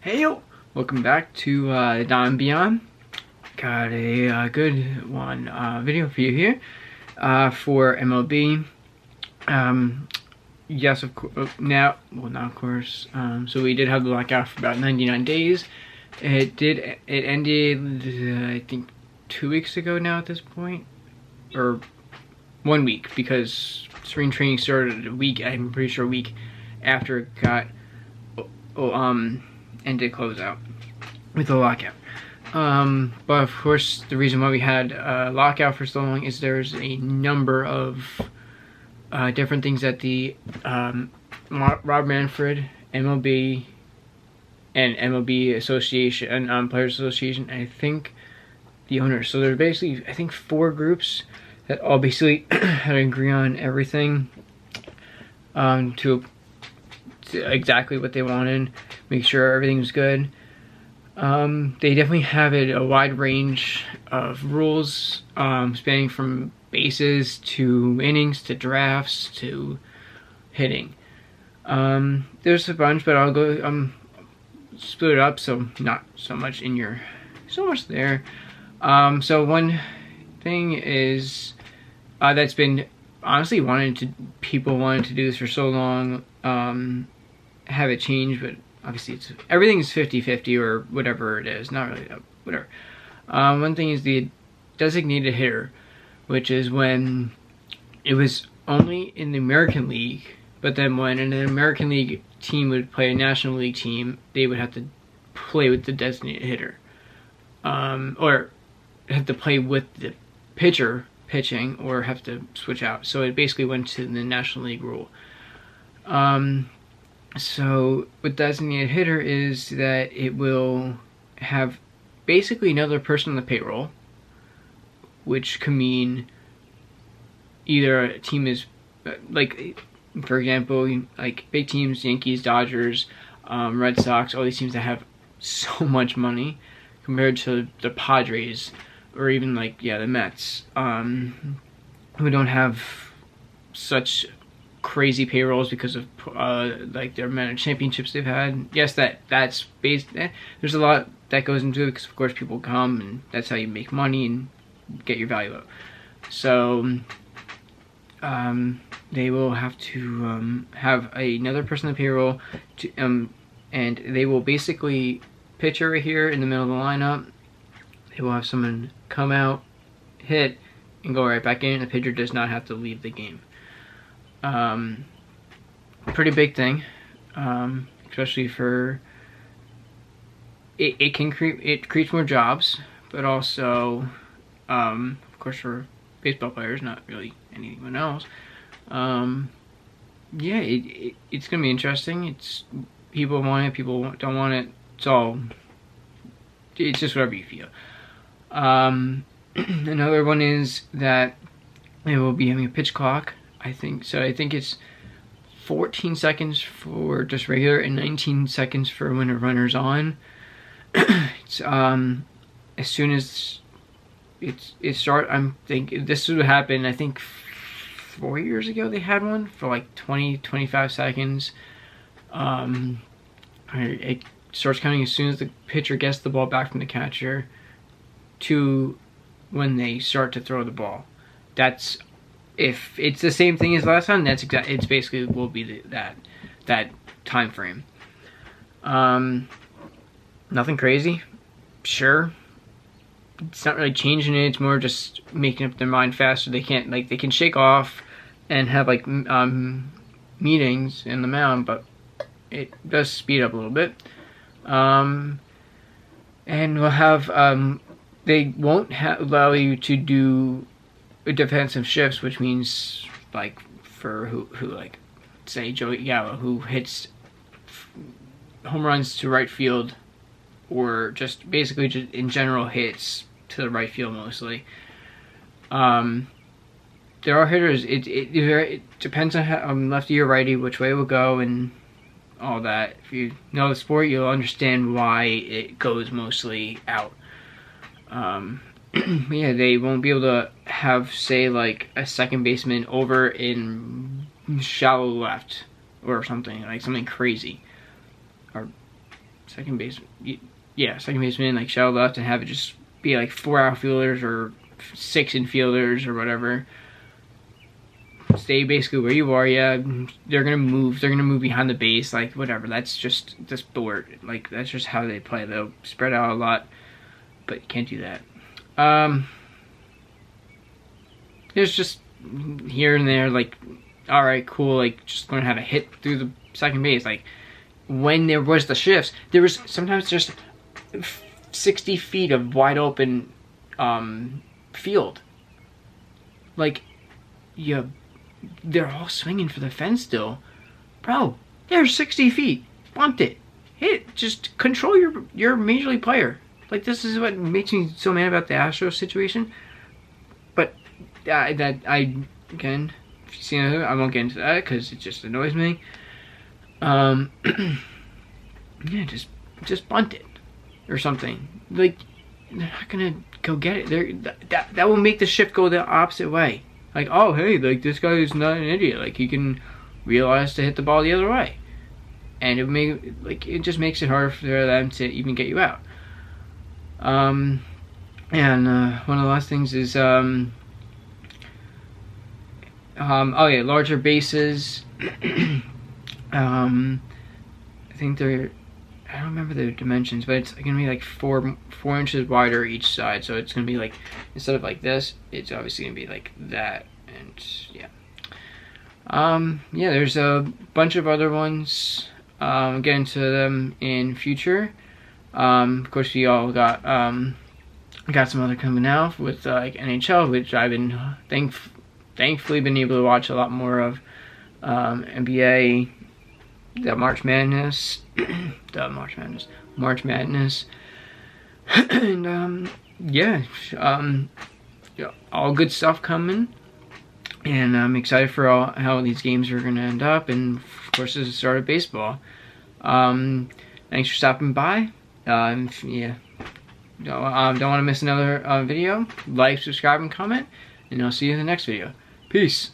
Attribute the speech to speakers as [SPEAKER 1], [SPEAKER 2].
[SPEAKER 1] Hey yo! Welcome back to Dawn and Beyond. Got a good one video for you here for MLB. Yes, of course. Now, well, not of course. So we did have the lockout for about 99 days. It ended, I think, 2 weeks ago now at this point, or 1 week, because spring training started a week. I'm pretty sure a week after it got ended closeout with the lockout. But of course, the reason why we had a lockout for so long is there's a number of different things that the Rob Manfred, MLB, and MLB Association and Players Association, I think the owners. So there's basically, I think, 4 groups that all basically had to agree on everything to exactly what they wanted, make sure everything was good. They definitely have a wide range of rules, spanning from bases to innings to drafts to hitting. There's a bunch, but I'll go split it up, so not so much there. So one thing is that's been honestly people wanted to do this for so long, have it change, but obviously everything's 50-50 or whatever it is, not really whatever. One thing is the designated hitter, which is when it was only in the American League, but then when an American League team would play a National League team, they would have to play with the designated hitter, or have to play with the pitcher pitching, or have to switch out. So it basically went to the National League rule. So with designated hitter is that it will have basically another person on the payroll, which can mean either a team is like, for example, like big teams, Yankees, Dodgers, Red Sox, all these teams that have so much money compared to the Padres, or even like, yeah, the Mets, who don't have such crazy payrolls because of like their amount of championships they've had. Yes, that's based. There's a lot that goes into it because of course people come, and that's how you make money and get your value up. So they will have to have another person on the payroll to, and they will basically pitch over here in the middle of the lineup. They will have someone come out, hit, and go right back in. The pitcher does not have to leave the game. Pretty big thing, especially for it creates more jobs, but also of course for baseball players, not really anyone else. Yeah, it's gonna be interesting. It's people want it, people don't want it. It's just whatever you feel. Another one is that they will be having a pitch clock, I think. So I think it's 14 seconds for just regular and 19 seconds for when a runner's on. It's as soon as it starts, I'm thinking this would happen, I think 4 years ago they had one for like 20-25 seconds. It starts counting as soon as the pitcher gets the ball back from the catcher to when they start to throw the ball. That's, if it's the same thing as last time, it's basically will be that time frame. Nothing crazy, sure. It's not really changing it. It's more just making up their mind faster. They can shake off and have like meetings in the mound, but it does speed up a little bit. And we'll have they won't allow you to do defensive shifts, which means like for who like say Joey Gallo, who hits home runs to right field, or just basically just in general hits to the right field mostly. There are hitters. It depends on how, lefty or righty, which way it will go and all that. If you know the sport, you'll understand why it goes mostly out. Yeah, they won't be able to have, say, like a second baseman over in shallow left or something, like something crazy, or second baseman. Yeah, second baseman, like shallow left, and have it just be like 4 outfielders or 6 infielders or whatever. Stay basically where you are. Yeah, they're gonna move. They're gonna move behind the base, like whatever. That's just the sport. Like that's just how they play. They'll spread out a lot, but you can't do that. There's just here and there, like, all right, cool. Like just learn how to hit through the second base. Like when there was the shifts, there was sometimes just 60 feet of wide open field. Like they're all swinging for the fence still. Bro, they're 60 feet. Bunt it. Hit. Just control your major league player. Like, this is what makes me so mad about the Astros situation. But, again, if you see another, I won't get into that because it just annoys me. Yeah, just bunt it. Or something. Like, they're not gonna go get it. That will make the shift go the opposite way. Like, oh, hey, like, this guy is not an idiot. Like, he can realize to hit the ball the other way. And it just makes it harder for them to even get you out. And one of the last things is, oh yeah, larger bases. I think I don't remember the dimensions, but it's gonna be like 4 inches wider each side. So it's gonna be like, instead of like this, it's obviously gonna be like that. And yeah, yeah. There's a bunch of other ones. I'll get into them in future. Of course, we all got some other coming out with like NHL, which I've been thankfully been able to watch a lot more of. NBA. The March Madness, March Madness, and yeah, all good stuff coming, and I'm excited for how these games are gonna end up, and of course this is the start of baseball. Thanks for stopping by. Yeah, don't want to miss another video. Like, subscribe, and comment, and I'll see you in the next video. Peace.